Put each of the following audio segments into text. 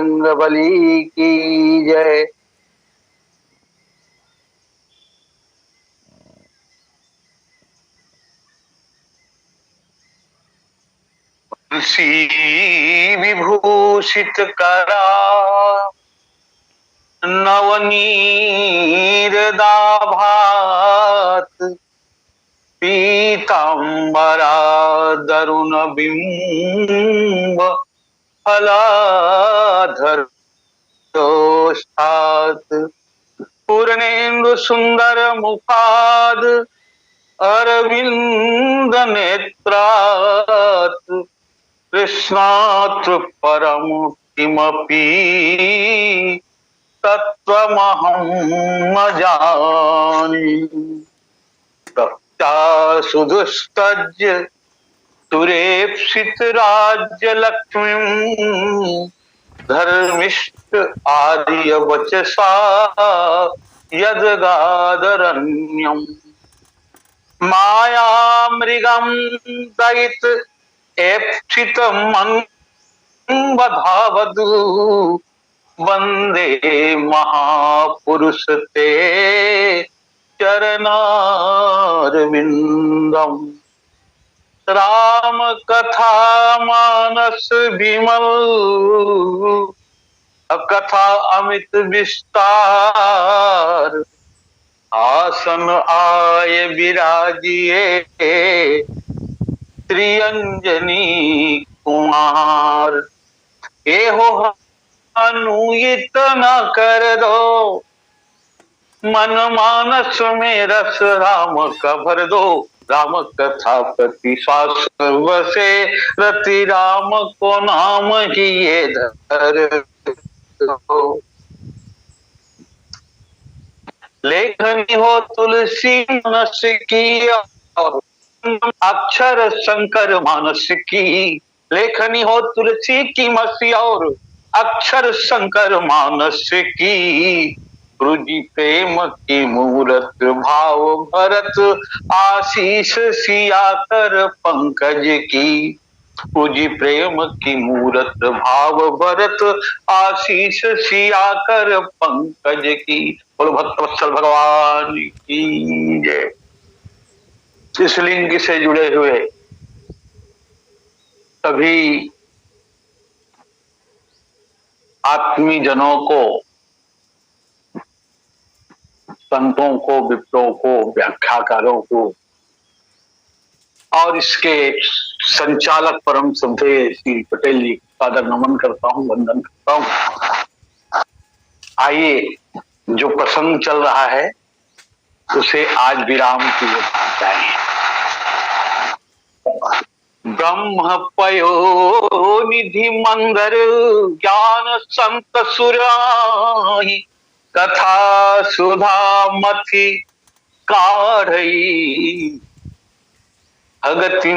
बजरंग बली की जय। तुलसी विभूषित करा नवनीर दाभात पीतांबरा दरुण बिंब फलाधर पूर्णेन्दु सुंदर मुखाद अरविंद नेत्रात् कृष्णात् परम किमपि तत्त्वमहं न जाने। तप्ता सुदुस्तज्य सुरेप्सित राज्य लक्ष्मीं धर्मिष्ठ आर्य वचसा यदगादरण्यम् माया मृगं दयित एप्सित बधावधु वंदे महापुरुष ते चरणारविंदम। राम कथा मानस विमल कथा अमित विस्तार आसन आय विराजिए त्रियंजनी कुमार। एहो अनुयित न कर दो मन मानस में रस राम का भर दो। राम कथा प्रति सर्वसे रति राम को नाम ही ये धर दो। लेखनी हो तुलसी मनस की अक्षर शंकर मानस की। लेखनी हो तुलसी की मसी और अक्षर शंकर मानस की। रुचि प्रेम की मूरत भाव भरत आशीष सिया कर पंकज की। पूजी प्रेम की मूरत भाव भरत आशीष सिया कर पंकज की। बोलो भक्तवत्सल भगवान की जय। इस लिंग से जुड़े हुए सभी आत्मी जनों को, संतों को, विप्रों को, व्याख्याकारों को और इसके संचालक परम श्रद्धेय श्री पटेल जी सादर नमन करता हूं, वंदन करता हूं। आइए जो प्रसंग चल रहा है उसे आज विराम की ओर जाए। ब्रह्म पयो निधि मंदर ज्ञान संत सुराही कथा सुधा मथि काढ़ई भगति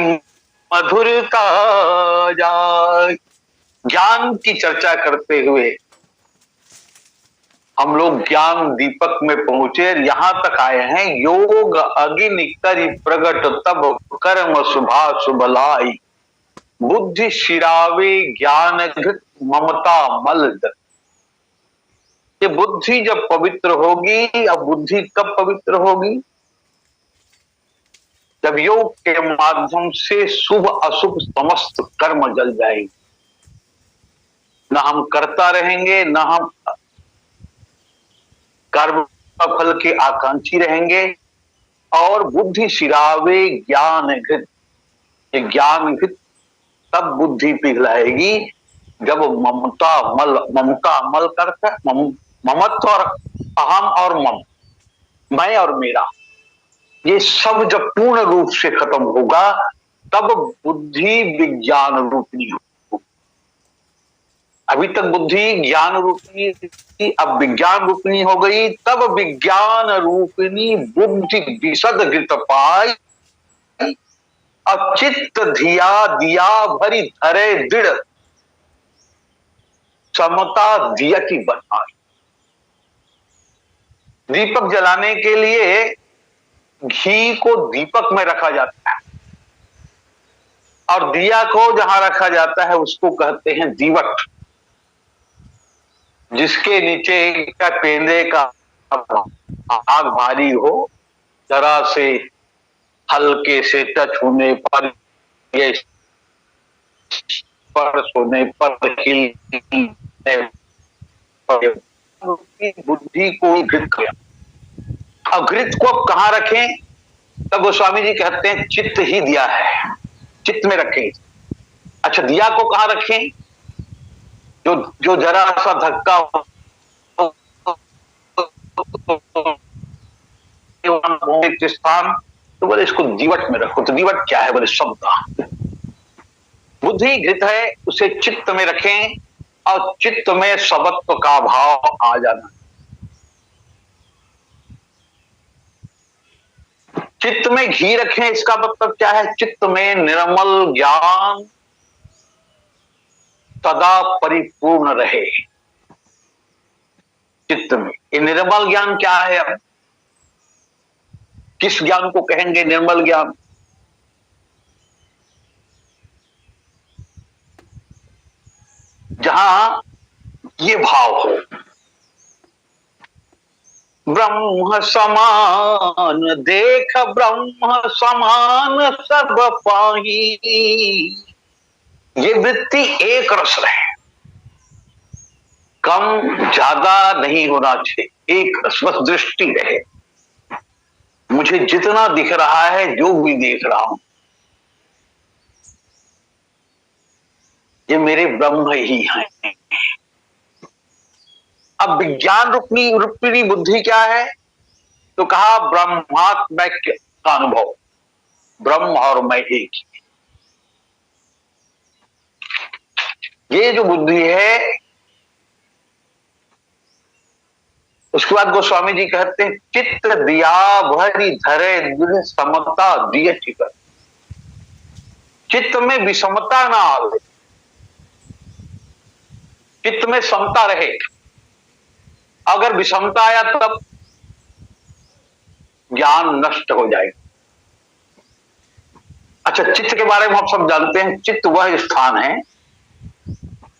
मधुरता जाय। ज्ञान की चर्चा करते हुए हम लोग ज्ञान दीपक में पहुंचे, यहां तक आए हैं। योग अग्नि करि प्रगट तब कर्म शुभा शुभ लाई। बुद्धि शिरावे ज्ञान घृत ममता मल दत। ये बुद्धि जब पवित्र होगी, अब बुद्धि कब पवित्र होगी? जब योग के माध्यम से शुभ अशुभ समस्त कर्म जल जाएंगे। न हम करता रहेंगे, न हम कर्म फल के आकांक्षी रहेंगे। और बुद्धि शिरावे ज्ञान घृत, ये ज्ञान घृत तब बुद्धि पिघलाएगी जब ममता मल करके ममत्व और अहम और मम, मैं और मेरा, ये सब जब पूर्ण रूप से खत्म होगा तब बुद्धि विज्ञान रूपनी हो। अभी तक बुद्धि ज्ञान रूपनी थी, अब विज्ञान रूपनी हो गई। तब विज्ञान रूपनी बुद्धि विशद घृत पाई अचित्त धिया दिया भरी धरे दृढ़ समता दिया की बनाई। दीपक जलाने के लिए घी को दीपक में रखा जाता है और दिया को जहां रखा जाता है उसको कहते हैं दीवट। जिसके नीचे का पेंदे का आग भारी हो, जरा से हल्के से टच होने पर, ये स्पर्श होने पर हिलने पर बुद्धि को घृत किया। अब घृत को अब कहां रखें? तब गोस्वामी जी कहते हैं चित्त ही दिया है, चित्त में रखें। अच्छा, दिया को कहां रखें? जो जो जरा सा धक्का स्थान, तो बोले इसको दीवट में रखो। तो दीवट क्या है? बोले शब्द। बुद्धि घृत है, उसे चित्त में रखें और चित्त में सबत्व का भाव आ जाना। चित्त में घी रखें, इसका मतलब क्या है? चित्त में निर्मल ज्ञान सदा परिपूर्ण रहे। चित्त में ये निर्मल ज्ञान क्या है? अब किस ज्ञान को कहेंगे निर्मल ज्ञान? जहां ये भाव हो, ब्रह्म समान देख ब्रह्म समान सब पाही, ये वृत्ति एक रस रहे, कम ज्यादा नहीं होना चाहिए, एक रस, बस दृष्टि रहे। मुझे जितना दिख रहा है, जो भी देख रहा हूं, ये मेरे ब्रह्म ही हैं। अब विज्ञान रूपी बुद्धि क्या है? तो कहा ब्रह्मात्म का अनुभव, ब्रह्म और मैं एक ही। ये जो बुद्धि है, उसके बाद गोस्वामी जी कहते हैं चित्त दिया भरी धरे दिल समता दिए चिकर। चित्त में विषमता ना आवे, चित्त में समता रहे। अगर विषमता आया तब ज्ञान नष्ट हो जाएगा। अच्छा, चित्त के बारे में हम सब जानते हैं, चित्त वह स्थान है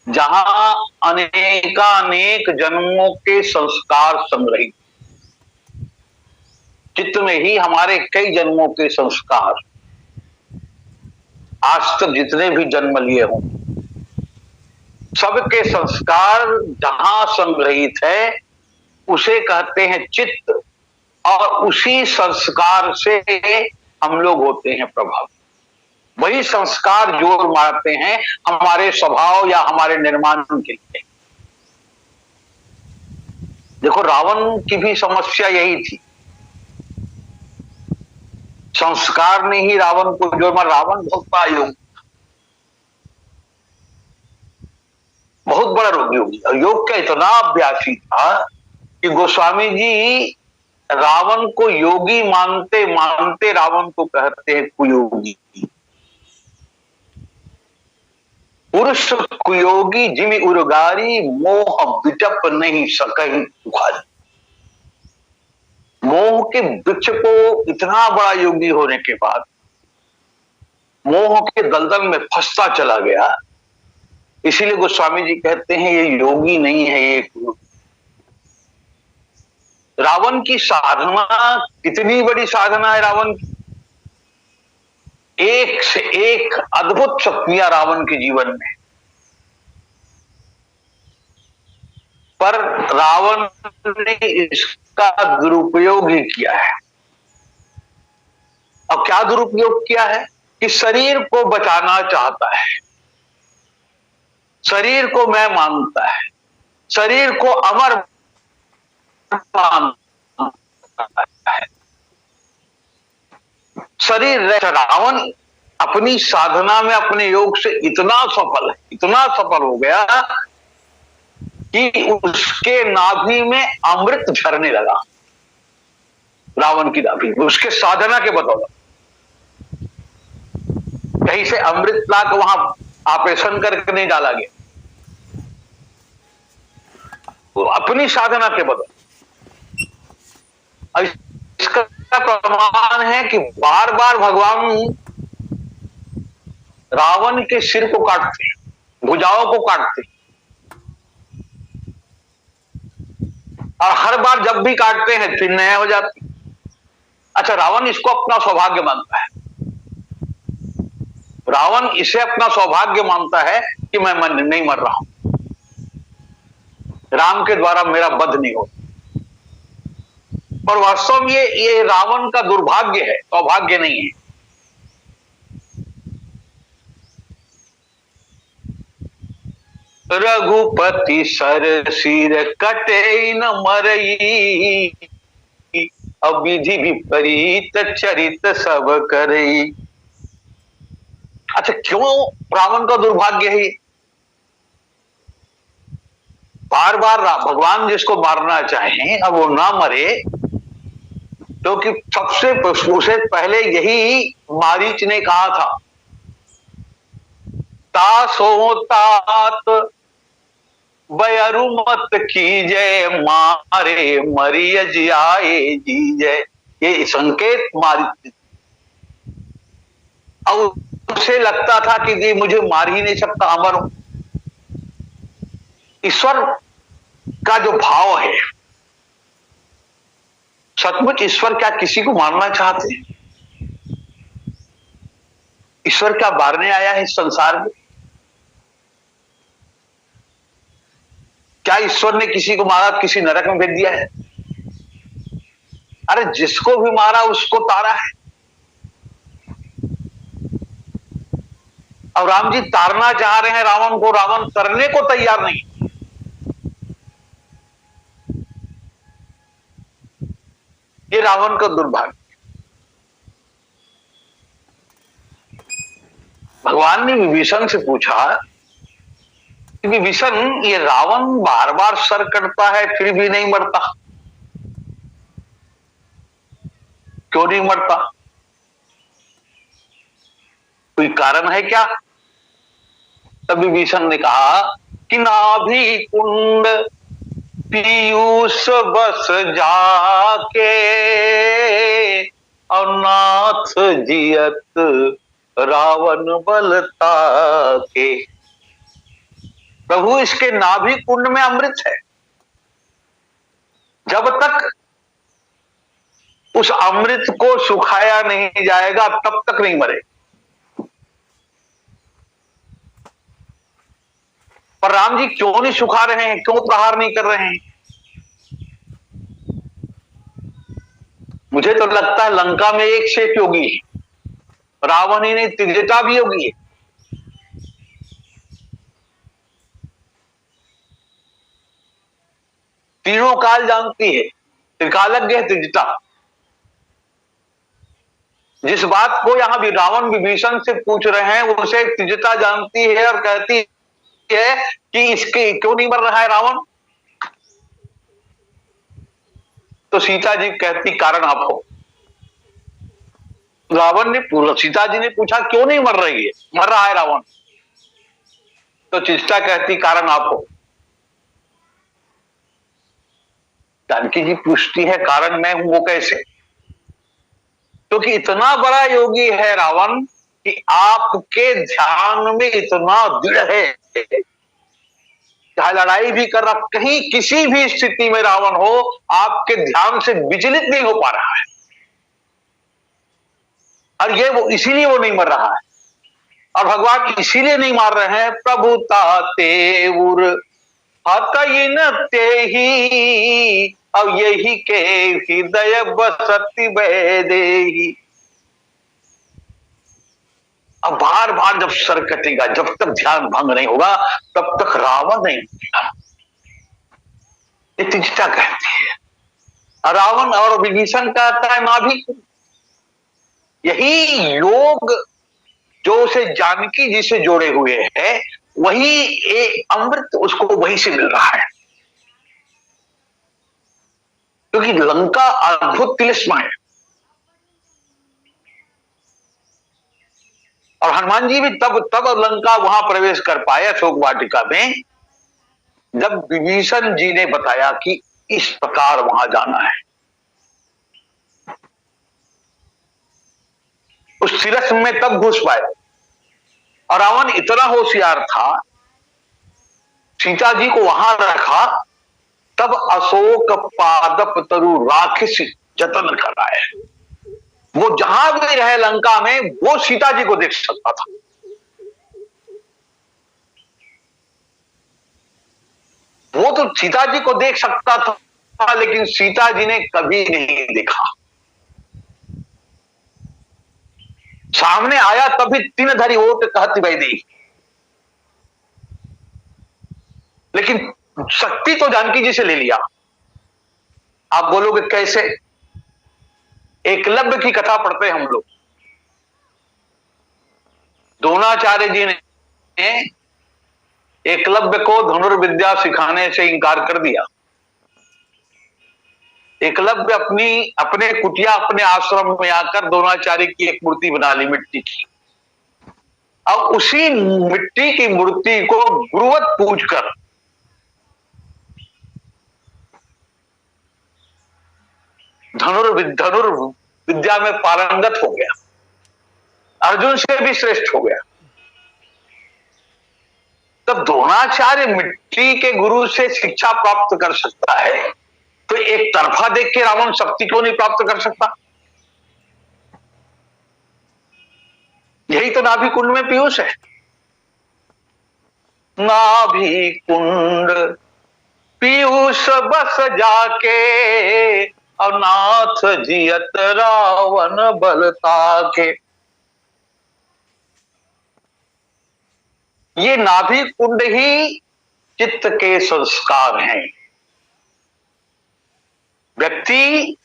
जहां अनेकानेक जन्मों के संस्कार संग्रहित। चित्त में ही हमारे कई जन्मों के संस्कार, आज तक जितने भी जन्म लिए हों, सबके संस्कार जहां संग्रहित है उसे कहते हैं चित्त, और उसी संस्कार से हम लोग होते हैं प्रभावित। वही संस्कार जोर मारते हैं हमारे स्वभाव या हमारे निर्माण के लिए। देखो, रावण की भी समस्या यही थी, संस्कार ने ही रावण को जोर मारा। रावण बहुत बड़ा योग, बहुत बड़ा योगी, और योग का इतना अभ्यासी था कि गोस्वामी जी रावण को योगी मानते मानते रावण को कहते हैं कुयोगी। पुरुष कुयोगी जिमि उर्गारी, मोह बिटप नहीं सकही उखारी। मोह के वृक्ष को इतना बड़ा योगी होने के बाद मोह के दलदल में फंसता चला गया। इसीलिए गोस्वामी जी कहते हैं ये योगी नहीं है, ये गुरु। रावण की साधना कितनी बड़ी साधना है रावण की, एक से एक अद्भुत शक्तियां रावण के जीवन में, पर रावण ने इसका दुरुपयोग ही किया है। अब क्या दुरुपयोग किया है? कि शरीर को बचाना चाहता है, शरीर को मैं मानता है, शरीर को अमर मानता है, शरीर। रावण अपनी साधना में अपने योग से इतना सफल है, इतना सफल हो गया कि उसके नाभि में अमृत झरने लगा। रावण की नाभि उसके साधना के बदौलत कहीं से अमृत लाकर वहां ऑपरेशन करके नहीं डाला गया, वो अपनी साधना के बदौलत। इसका प्रमाण है कि बार बार भगवान रावण के सिर को काटते, भुजाओं को काटते, और हर बार जब भी काटते हैं फिर नया हो जाते। अच्छा, रावण इसको अपना सौभाग्य मानता है। रावण इसे अपना सौभाग्य मानता है कि मैं नहीं मर रहा हूं, राम के द्वारा मेरा वध नहीं हो। और वास्तव में ये रावण का दुर्भाग्य है, सौभाग्य नहीं है। रघुपति सर सिर कटे न मरई, अब विधि विपरीत चरित सब करई। अच्छा, क्यों रावण का दुर्भाग्य है? बार बार भगवान जिसको मारना चाहें अब वो ना मरे, क्योंकि सबसे पहले यही मारीच ने कहा था, तासो तात बयरु मत की जय, मारे मरिय जियाए जी जय। ये संकेत मारी। अब उसे लगता था कि ये मुझे मार ही नहीं सकता, अमर हूं। ईश्वर का जो भाव है, सचमुच ईश्वर क्या किसी को मारना चाहते? ईश्वर क्या मारने आया है इस संसार में? क्या ईश्वर ने किसी को मारा किसी नरक में भेज दिया है? अरे जिसको भी मारा उसको तारा है। अब राम जी तारना चाह रहे हैं रावण को, रावण करने को तैयार नहीं। ये रावण का दुर्भाग्य। भगवान ने विभीषण से पूछा, विभीषण ये रावण बार बार सर कटता है फिर भी नहीं मरता, क्यों नहीं मरता? कोई कारण है क्या? तब विभीषण ने कहा कि नाभि कुंड पीयूष बस जाके, और नाथ जियत रावण बलता के। प्रभु इसके नाभि कुंड में अमृत है, जब तक उस अमृत को सुखाया नहीं जाएगा तब तक नहीं मरे। पर राम जी क्यों नहीं सुखा रहे हैं, क्यों प्रहार नहीं कर रहे हैं? मुझे तो लगता है लंका में एक से एक योगी है, रावण ही नहीं त्रिजटा भी योगी है। तीनों काल जानती है, त्रिकालज्ञ है त्रिजटा। जिस बात को यहां भी रावण विभीषण से पूछ रहे हैं उसे त्रिजटा जानती है और कहती है कि इसके क्यों नहीं मर रहा है रावण? तो सीता जी कहती कारण आप हो। रावण ने पूछा, सीता जी ने पूछा क्यों नहीं मर रही है, मर रहा है रावण? तो त्रिजटा कहती कारण आप हो। जानकी जी पूछती है कारण मैं हूं, वो कैसे? क्योंकि इतना बड़ा योगी है रावण कि आपके ध्यान में इतना दृढ़ है, चाहे लड़ाई भी कर रहा, कहीं किसी भी स्थिति में रावण हो आपके ध्यान से विचलित नहीं हो पा रहा है। और ये वो इसीलिए वो नहीं मर रहा है। और भगवान इसीलिए नहीं मार रहे हैं, प्रभुता तेउर हतइन तेहि, अब यही के हृदय बसति वैदेही। अब बार बार जब सर कटेगा, जब तक ध्यान भंग नहीं होगा तब तक रावण नहीं मिलेगा। ये त्रिजटा कहती है। रावण और विभीषण कहता है नाभि। यही योग जो उसे जानकी जी से जोड़े हुए है, वही एक अमृत उसको वहीं से मिल रहा है। क्योंकि लंका अद्भुत तिलिस्म है। और हनुमान जी भी तब लंका वहां प्रवेश कर पाए अशोक वाटिका में, जब विभीषण जी ने बताया कि इस प्रकार वहां जाना है। उस तिलिस्म में तब घुस पाए। और रावण इतना होशियार था, सीता जी को वहां रखा तब अशोक पादप तरु राखिस जतन कराए। वो जहां भी रहे लंका में, वो सीता जी को देख सकता था। वो तो सीता जी को देख सकता था, लेकिन सीता जी ने कभी नहीं देखा। सामने आया तभी तीन धरी ओट कहती भाई दी, लेकिन शक्ति तो जानकी जी से ले लिया। आप बोलोगे कैसे? एकलव्य की कथा पढ़ते हैं हम लोग। द्रोणाचार्य जी ने एकलव्य को धनुर्विद्या सिखाने से इंकार कर दिया। एकलव्य अपने कुटिया, अपने आश्रम में आकर द्रोणाचार्य की एक मूर्ति बना ली मिट्टी की। अब उसी मिट्टी की मूर्ति को गुरुवत पूजकर धनुर्विद्या में पारंगत हो गया, अर्जुन से भी श्रेष्ठ हो गया। तब द्रोणाचार्य मिट्टी के गुरु से शिक्षा प्राप्त कर सकता है, तो एक तरफा देख के रावण शक्ति क्यों नहीं प्राप्त कर सकता? यही तो नाभि कुंड में पीयूष है। नाभि कुंड पीयूष बस जाके, अनाथ जियत रावण बलता के। ये नाभि कुंड ही चित्त के संस्कार हैं। व्यक्ति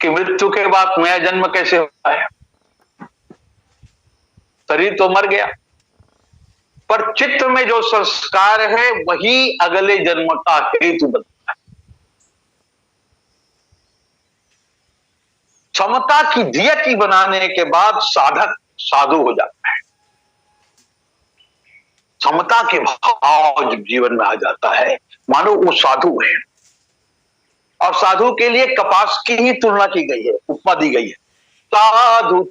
की मृत्यु के बाद नया जन्म कैसे होता है? शरीर तो मर गया, पर चित्त में जो संस्कार है वही अगले जन्म का हेतु बनता है। समता की दियति बनाने के बाद साधक साधु हो जाता है। समता के भाव जब जीवन में आ जाता है, मानो वो साधु है। और साधु के लिए कपास की ही तुलना की गई है, उपमा दी गई है। साधु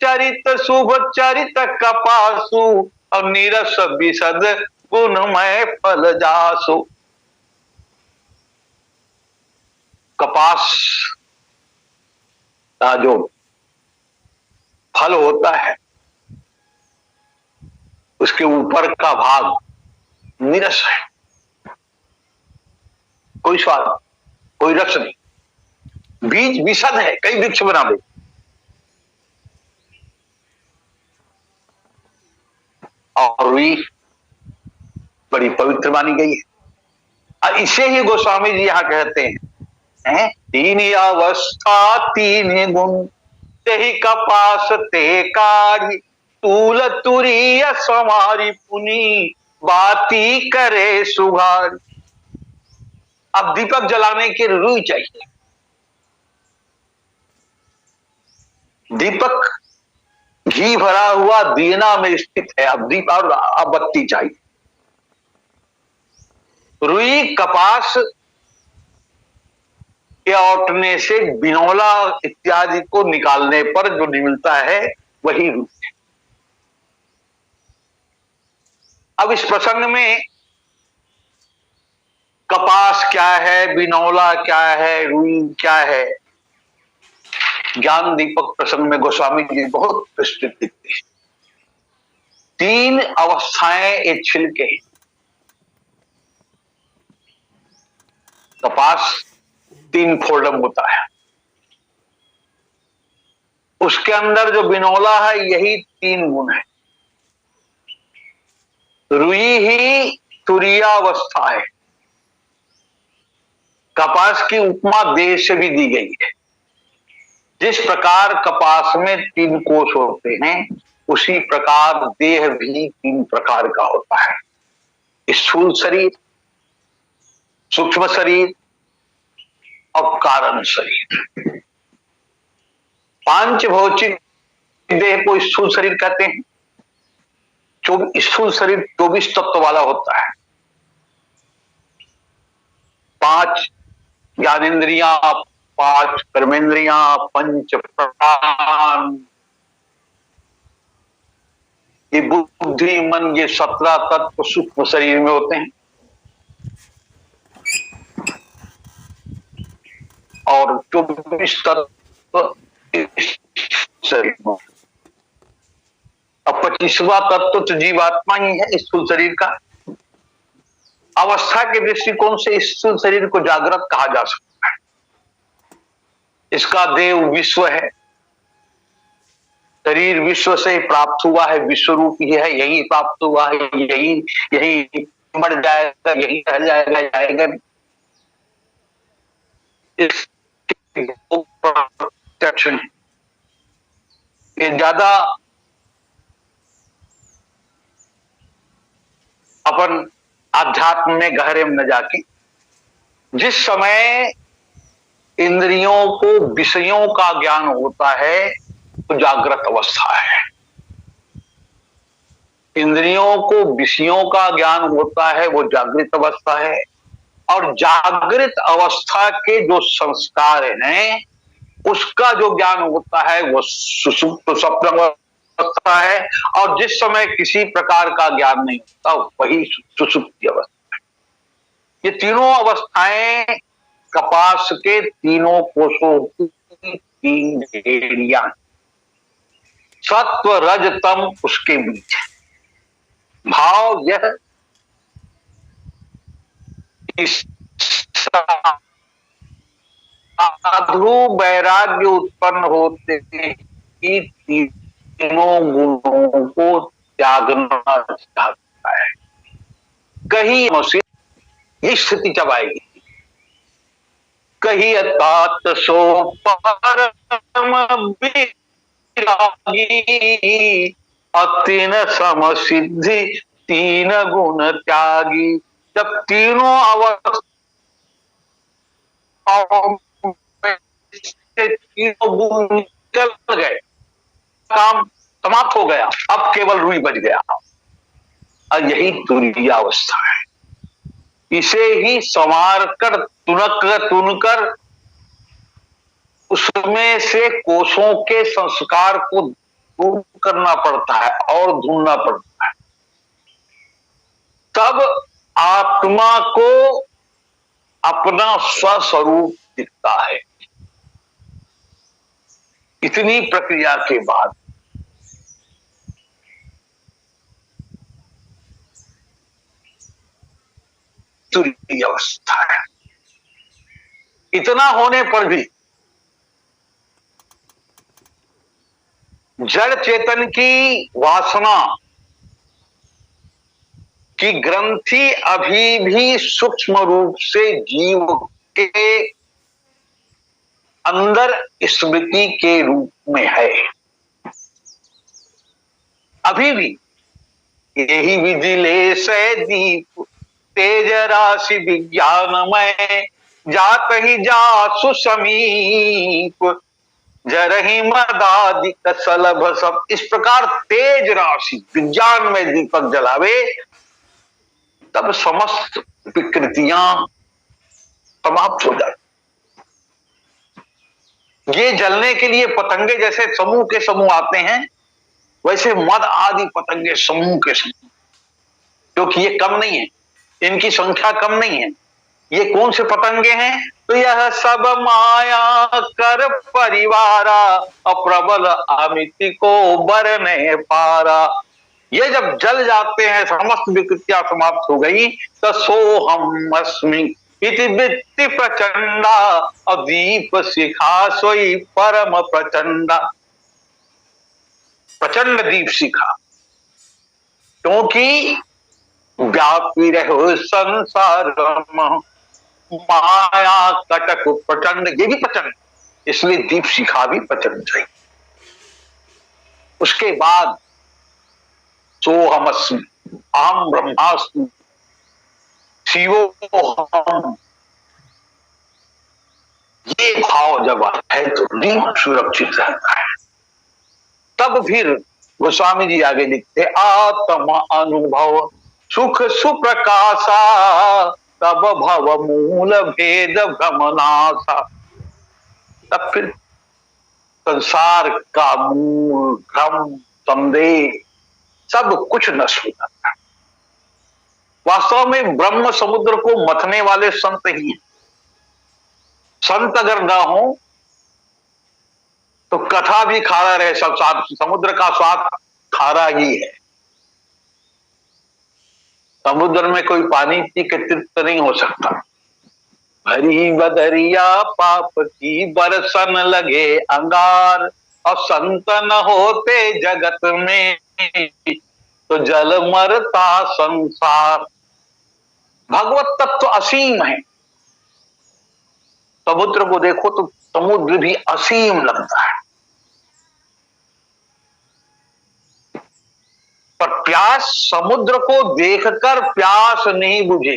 चरित शुभ चरित कपासु, और नीरस विशद गुणमय फल जासु। कपास का जो फल होता है, उसके ऊपर का भाग नीरस है, कोई स्वाद, कोई रस नहीं। बीज विशद है, कई वृक्ष बना दे। और भी बड़ी पवित्र मानी गई है। इसे ही गोस्वामी जी यहां कहते हैं, तीन अवस्था तीन गुण, तेहि कपास ते कारी, तूल तुरीय समारी पुनी, बाती करे सुघारी। अब दीपक जलाने की रुई चाहिए। दीपक घी भरा हुआ दीना में स्थित है, अब दीप और अब बत्ती चाहिए। रुई कपास के औटने से बिनौला इत्यादि को निकालने पर जो मिलता है वही रुई है। अब इस प्रसंग में कपास क्या है, बिनौला क्या है, रुई क्या है, ज्ञान दीपक प्रसंग में गोस्वामी जी बहुत विस्तृत लिखते हैं। तीन अवस्थाएं एक छिलके। कपास तीन फोल्डम होता है, उसके अंदर जो बिनौला है यही तीन गुण है। रुई ही तुरीयावस्था है। कपास की उपमा देह से भी दी गई है। जिस प्रकार कपास में तीन कोष होते हैं, उसी प्रकार देह भी तीन प्रकार का होता है। स्थूल शरीर, सूक्ष्म शरीर और कारण शरीर। पांचभौतिक देह को स्थूल शरीर कहते हैं। स्थूल शरीर 24 तत्व वाला होता है। 5 ज्ञानेन्द्रियां, 5 कर्मेंद्रियां, 5 प्राण, ये बुद्धि मन ये 17 तत्व सूक्ष्म शरीर में होते हैं और 24 तत्व शरीर में। अब 25वां तत्व तो जीवात्मा ही है स्थूल शरीर का। अवस्था के दृष्टिकोण से स्थूल शरीर को जागृत कहा जा सकता है। इसका देव विश्व है, शरीर विश्व से ही प्राप्त हुआ है, विश्व रूप ही है, यही प्राप्त हुआ है, यही यही मर जाएगा, यही रह जाएगा, जाएगा। ये ज्यादा अपन आध्यात्म में गहरे में न जाके, जिस समय इंद्रियों को विषयों का ज्ञान होता है तो जागृत अवस्था है। इंद्रियों को विषयों का ज्ञान होता है वो जागृत अवस्था है। और जागृत अवस्था के जो संस्कार हैं उसका जो ज्ञान होता है वो सुषुप्त स्वप्न अवस्था है। और जिस समय किसी प्रकार का ज्ञान नहीं होता वही सुषुप्ति अवस्था है। ये तीनों अवस्थाएं कपास के तीनों कोषों की तीन ढेरियां, सत्व रज तम उसके बीच है। भाव यह साधु वैराग्य उत्पन्न होते ही तीनों गुणों को त्यागना चाहता है। कहीं से ये स्थिति जब आएगी, कही तात सो परम विरागी अतीन सम सिद्धि तीन गुण त्यागी। जब तीनों अवस्थाओं तीनों गुण चल गए, काम समाप्त हो गया, अब केवल रूई बच गया। और यही तुरीय अवस्था है। इसे ही संवार कर तुनकर उसमें से कोषों के संस्कार को दूर करना पड़ता है और ढूंढना पड़ता है। तब आत्मा को अपना स्वस्वरूप दिखता है। इतनी प्रक्रिया के बाद तुरीय अवस्था है। इतना होने पर भी जड़ चेतन की वासना की ग्रंथि अभी भी सूक्ष्म रूप से जीव के अंदर स्मृति के रूप में है। अभी भी यही विधि ले से दीप तेज राशि विज्ञानमय जात ही जा सुसमीप जरही मदादिक सलभ सब। इस प्रकार तेज राशि विज्ञान में दीपक जलावे तब समस्त विकृतियां समाप्त हो जाती। ये जलने के लिए पतंगे जैसे समूह के समूह आते हैं, वैसे मद आदि पतंगे समूह के समूह, क्योंकि ये कम नहीं है, इनकी संख्या कम नहीं है। ये कौन से पतंगे हैं? तो यह सब माया कर परिवारा अप्रबल अमिति को बरने पारा। ये जब जल जाते हैं, समस्त विकृतियां समाप्त हो गई, तो सोहम अस्मि इति वृत्ति प्रचंडा और दीप शिखा सोई परम प्रचंडा। प्रचंड दीप शिखा, क्योंकि व्यापी रहो संसार माया कटक प्रचंड, ये भी प्रचंड, इसलिए दीप शिखा भी प्रचंड चाहिए। उसके बाद सोहमस्मि अहम ब्रह्मास्मि शिवोहम, ये भाव जब है तो दीप सुरक्षित रहता है। तब फिर गोस्वामी जी आगे लिखते आत्म अनुभव सुख सुप्रकाशा तब भव मूल भेद भ्रमनाशा। तब फिर संसार का मूल भ्रम संदेह सब कुछ नष्ट हो जाता है। वास्तव में ब्रह्म समुद्र को मथने वाले संत ही हैं। संत अगर ना हो तो कथा भी खारा रहे, सब स्वाद, समुद्र का स्वाद खारा ही है। समुद्र में कोई पानी पी के तृप्त नहीं हो सकता। भरी बदरिया पाप की बरसन लगे अंगार, और संत न होते जगत में तो जल मरता संसार। भगवत तत्व असीम है। समुद्र को देखो तो समुद्र भी असीम लगता है, पर प्यास समुद्र को देखकर प्यास नहीं बुझे,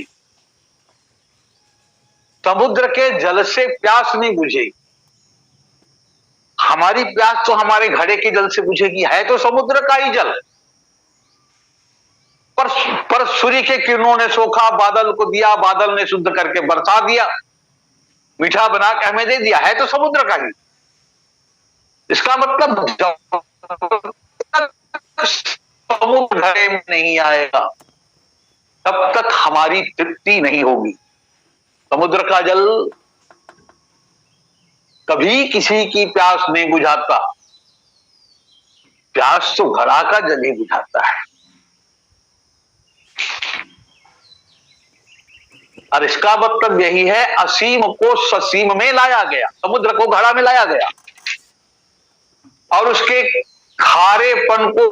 समुद्र के जल से प्यास नहीं बुझेगी। हमारी प्यास तो हमारे घड़े के जल से बुझेगी, है तो समुद्र का ही जल, पर सूर्य के किरणों ने सोखा, बादल को दिया, बादल ने शुद्ध करके बरसा दिया, मीठा बना के हमें दे दिया, है तो समुद्र का ही। इसका मतलब जब तक समुद्र घड़े में नहीं आएगा तब तक हमारी तृप्ति नहीं होगी। समुद्र का जल कभी किसी की प्यास नहीं बुझाता, प्यास तो घड़ा का जल ही बुझाता है। और इसका मतलब यही है, असीम को ससीम में लाया गया, समुद्र को घड़ा में लाया गया और उसके खारेपन को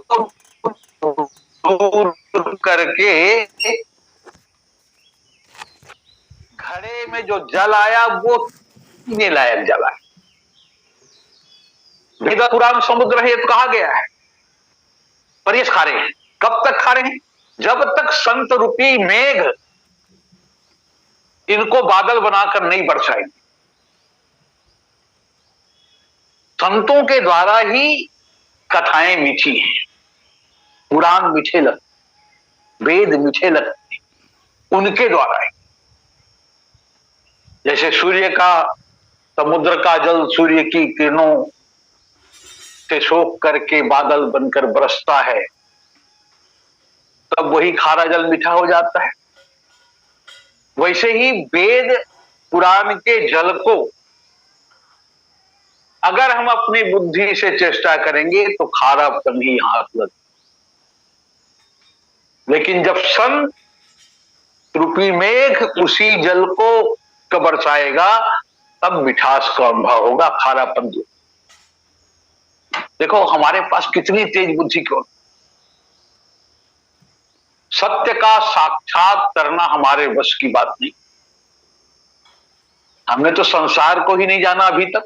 दूर करके घड़े में जो जल आया वो पीने लायक जल आया। वेद पुराण समुद्र है तो कहा गया है, पर ये खारे हैं। कब तक खारे हैं? जब तक संत रूपी मेघ इनको बादल बनाकर नहीं बरसाएंगे। संतों के द्वारा ही कथाएं मीठी हैं, पुराण मीठे लगते, वेद मीठे लगते, उनके द्वारा ही। जैसे सूर्य का, समुद्र का जल सूर्य की किरणों से सोख करके बादल बनकर बरसता है, तब वही खारा जल मीठा हो जाता है। वैसे ही वेद पुराण के जल को अगर हम अपनी बुद्धि से चेष्टा करेंगे तो खारापन ही हाथ लग। लेकिन जब संत रूपी मेघ उसी जल को बरसाएगा तब मिठास का अनुभव होगा, खारापन जो। देखो हमारे पास कितनी तेज बुद्धि क्यों। सत्य का साक्षात करना हमारे वश की बात नहीं। हमने तो संसार को ही नहीं जाना अभी तक।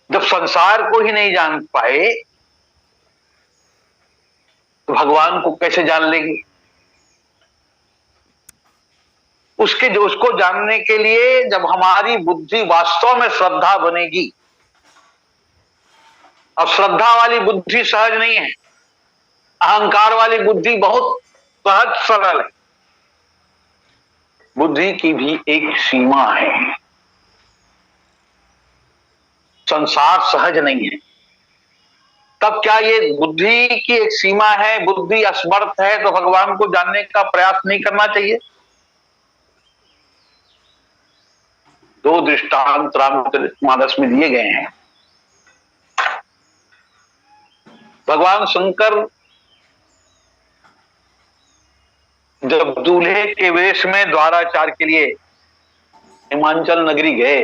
जब संसार को ही नहीं जान पाए तो भगवान को कैसे जान लेंगे? उसको जानने के लिए जब हमारी बुद्धि वास्तव में श्रद्धा बनेगी, और श्रद्धा वाली बुद्धि सहज नहीं है, अहंकार वाली बुद्धि बहुत सहज सरल है। बुद्धि की भी एक सीमा है, संसार सहज नहीं है। तब क्या ये बुद्धि की एक सीमा है, बुद्धि असमर्थ है, तो भगवान को जानने का प्रयास नहीं करना चाहिए? दो दृष्टांत रामचरितमानस में दिए गए हैं। भगवान शंकर जब दूल्हे के वेश में द्वाराचार के लिए हिमांचल नगरी गए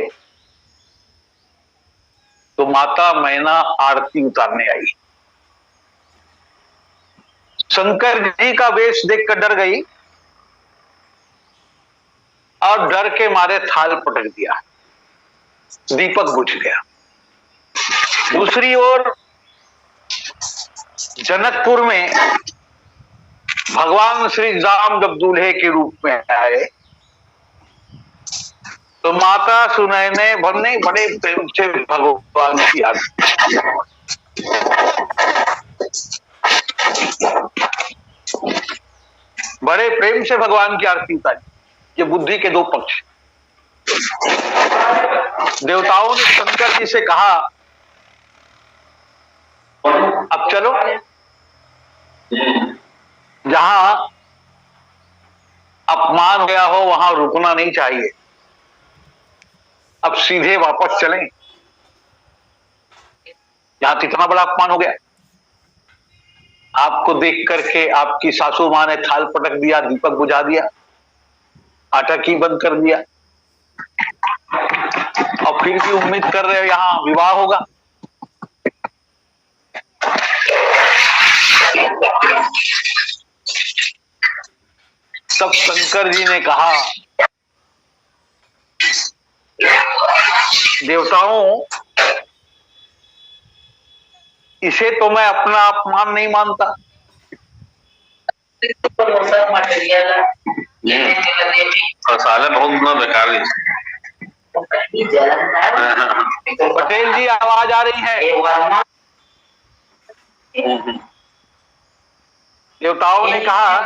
तो माता मैना आरती उतारने आई। शंकर जी का वेश देखकर डर गई और डर के मारे थाल पटक दिया, दीपक बुझ गया। दूसरी ओर जनकपुर में भगवान श्री राम जब दूल्हे के रूप में आए तो माता सुनैने भरने बड़े प्रेम से भगवान की आरती, बड़े प्रेम से भगवान की आरती उतारी। ये बुद्धि के दो पक्ष। देवताओं ने शंकर जी से कहा अब चलो जहां अपमान हो गया हो वहां रुकना नहीं चाहिए, अब सीधे वापस चलें। यहां तो इतना बड़ा अपमान हो गया, आपको देख करके आपकी सासू मां ने थाल पटक दिया, दीपक बुझा दिया, आटा की बंद कर दिया, और फिर भी उम्मीद कर रहे हो यहां विवाह होगा। तब शंकर जी ने कहा, देवताओं, इसे तो मैं अपना अपमान नहीं मानता। साले बहुत बेकार। पटेल जी आवाज आ रही है। देवताओं ने कहा,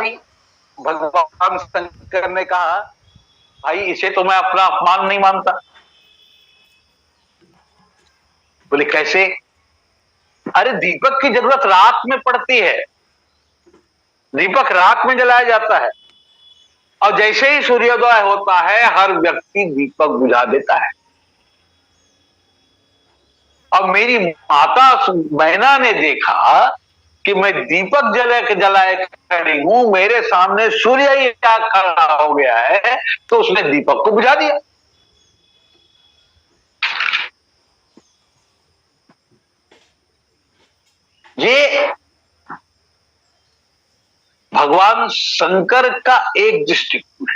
भगवान शंकर ने कहा, भाई इसे तो मैं अपना अपमान नहीं मानता। बोले कैसे? अरे दीपक की जरूरत रात में पड़ती है, दीपक रात में जलाया जाता है, और जैसे ही सूर्योदय होता है हर व्यक्ति दीपक बुझा देता है। और मेरी माता मैना ने देखा कि मैं दीपक जलाए खड़ी हूं, मेरे सामने सूर्य ही खड़ा हो गया है, तो उसने दीपक को बुझा दिया। ये भगवान शंकर का एक दृष्टिकोण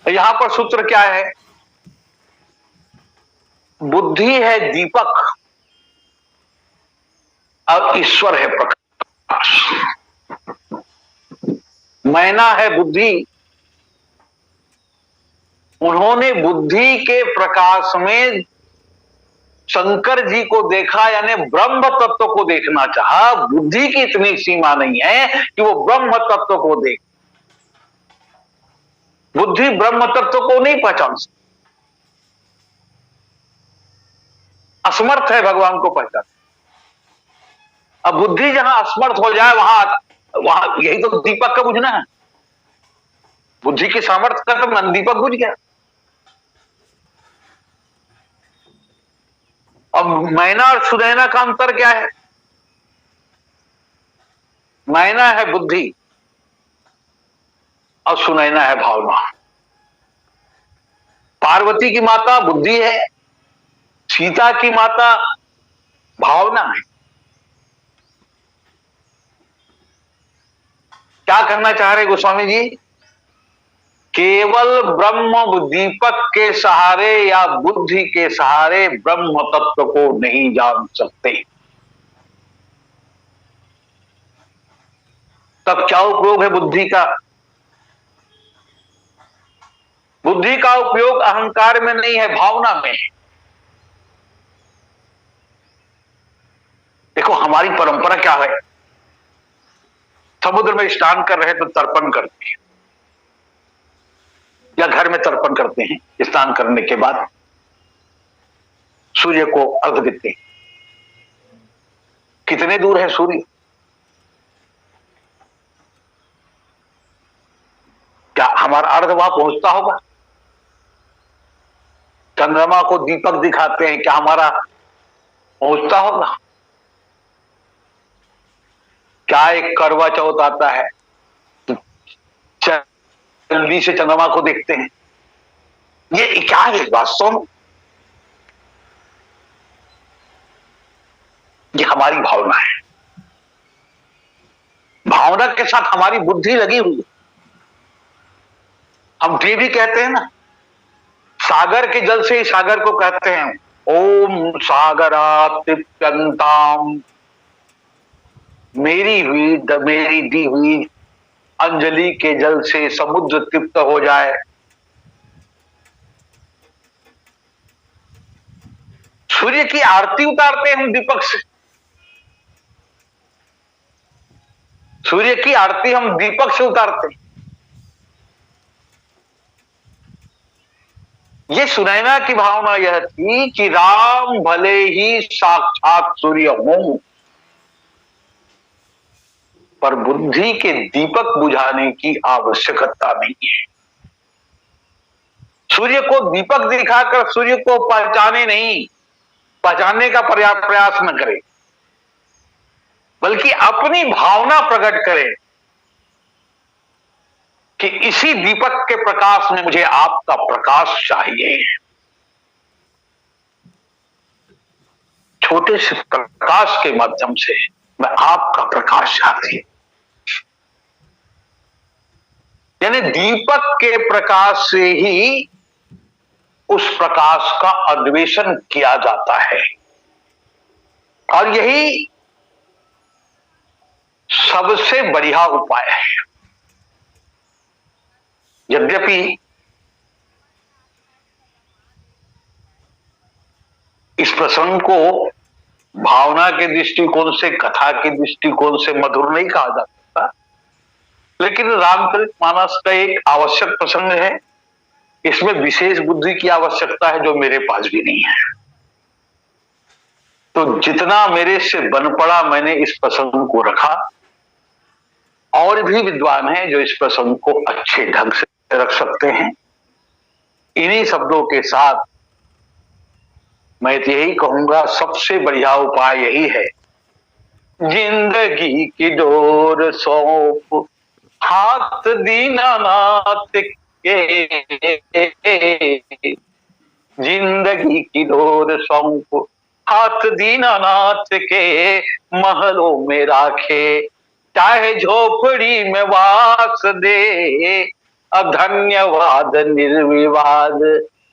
है। यहां पर सूत्र क्या है? बुद्धि है दीपक और ईश्वर है प्रकाश। मैना है बुद्धि, उन्होंने बुद्धि के प्रकाश में शंकर जी को देखा, यानी ब्रह्म तत्व को देखना चाहा। बुद्धि की इतनी सीमा नहीं है कि वो ब्रह्म तत्व को देख, बुद्धि ब्रह्म तत्व को नहीं पहचान सकती, असमर्थ है भगवान को पहचान। अब बुद्धि जहां असमर्थ हो जाए वहां यही तो दीपक का बुझना है। बुद्धि की सामर्थ्य का तो दीपक बुझ गया। अब मैना और सुनैना का अंतर क्या है? मैना है बुद्धि और सुनैना है भावना। पार्वती की माता बुद्धि है, सीता की माता भावना है। क्या करना चाह रहे गोस्वामी जी? केवल ब्रह्म दीपक के सहारे या बुद्धि के सहारे ब्रह्म तत्व को नहीं जान सकते। तब क्या उपयोग है बुद्धि का? बुद्धि का उपयोग अहंकार में नहीं है, भावना में है। देखो हमारी परंपरा क्या है, समुद्र में स्नान कर रहे तो तर्पण करते हैं, या घर में तर्पण करते हैं। स्नान करने के बाद सूर्य को अर्घ देते हैं। कितने दूर है सूर्य? क्या हमारा अर्घ वहां पहुंचता होगा? चंद्रमा को दीपक दिखाते हैं, क्या हमारा पहुंचता होगा? क्या एक करवा चौथ आता है, जल्दी से चंद्रमा को देखते हैं? ये क्या है वास्तव में? ये हमारी भावना है। भावना के साथ हमारी बुद्धि लगी हुई है। हम ये भी कहते हैं ना, सागर के जल से ही सागर को कहते हैं ओम सागरातिप्यंताम। मेरी दी हुई अंजलि के जल से समुद्र तृप्त हो जाए। सूर्य की आरती उतारते हैं हम दीपक से, सूर्य की आरती हम दीपक से उतारते हैं। ये सुनैना की भावना यह थी कि राम भले ही साक्षात सूर्य हों, पर बुद्धि के दीपक बुझाने की आवश्यकता नहीं है। सूर्य को दीपक दिखाकर सूर्य को पहचाने नहीं, पहचानने का प्रयास न करे, बल्कि अपनी भावना प्रकट करे कि इसी दीपक के प्रकाश में मुझे आपका प्रकाश चाहिए। छोटे से प्रकाश के माध्यम से मैं आपका प्रकाश चाहती हूं। यानी दीपक के प्रकाश से ही उस प्रकाश का अन्वेषण किया जाता है, और यही सबसे बढ़िया उपाय है। यद्यपि इस प्रसंग को भावना के दृष्टिकोण से, कथा के दृष्टिकोण से मधुर नहीं कहा जा सकता, लेकिन रामचरितमानस का एक आवश्यक प्रसंग है। इसमें विशेष बुद्धि की आवश्यकता है जो मेरे पास भी नहीं है। तो जितना मेरे से बन पड़ा मैंने इस प्रसंग को रखा। और भी विद्वान हैं जो इस प्रसंग को अच्छे ढंग से रख सकते हैं। इन्हीं शब्दों के साथ मैं तो यही कहूंगा, सबसे बढ़िया उपाय यही है, जिंदगी की डोर सौंप हाथ दीनानाथ के, जिंदगी की डोर सौंप हाथ दीनानाथ के, महलों में राखे चाहे झोपड़ी में वास दे, धन्यवाद निर्विवाद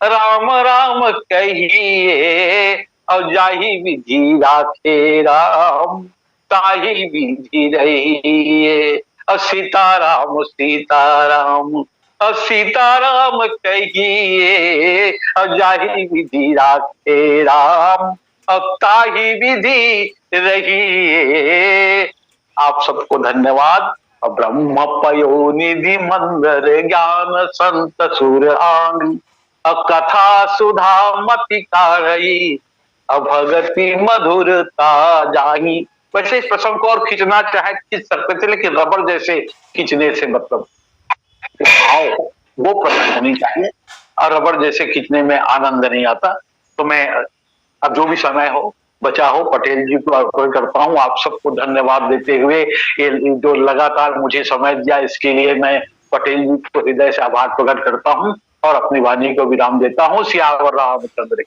राम राम कहिए, और जाही विधि राखे राम ताही विधि रहिए, सीताराम सीताराम सीताराम कहिए, और जाही विधि राखे राम ताही विधि रहिए। आप सबको धन्यवाद। ब्रह्म पयो निधि मंदर ज्ञान संत सुरान, कथा सुधा मति कारई, भगति मधुरता जाही। वैसे इस प्रसंग को और खींचना चाहे खींच सकते थे, लेकिन रबड़ जैसे खींचने से मतलब वो प्रसंग होनी चाहिए, और रबड़ जैसे खींचने में आनंद नहीं आता। तो मैं अब जो भी समय हो बचा हो पटेल जी को अर्पण करता हूँ। आप सबको धन्यवाद देते हुए ये जो लगातार मुझे समय दिया, इसके लिए मैं पटेल जी को हृदय से आभार प्रकट करता हूँ और अपनी वाणी को विराम देता हूँ। सियावर रामचंद्र।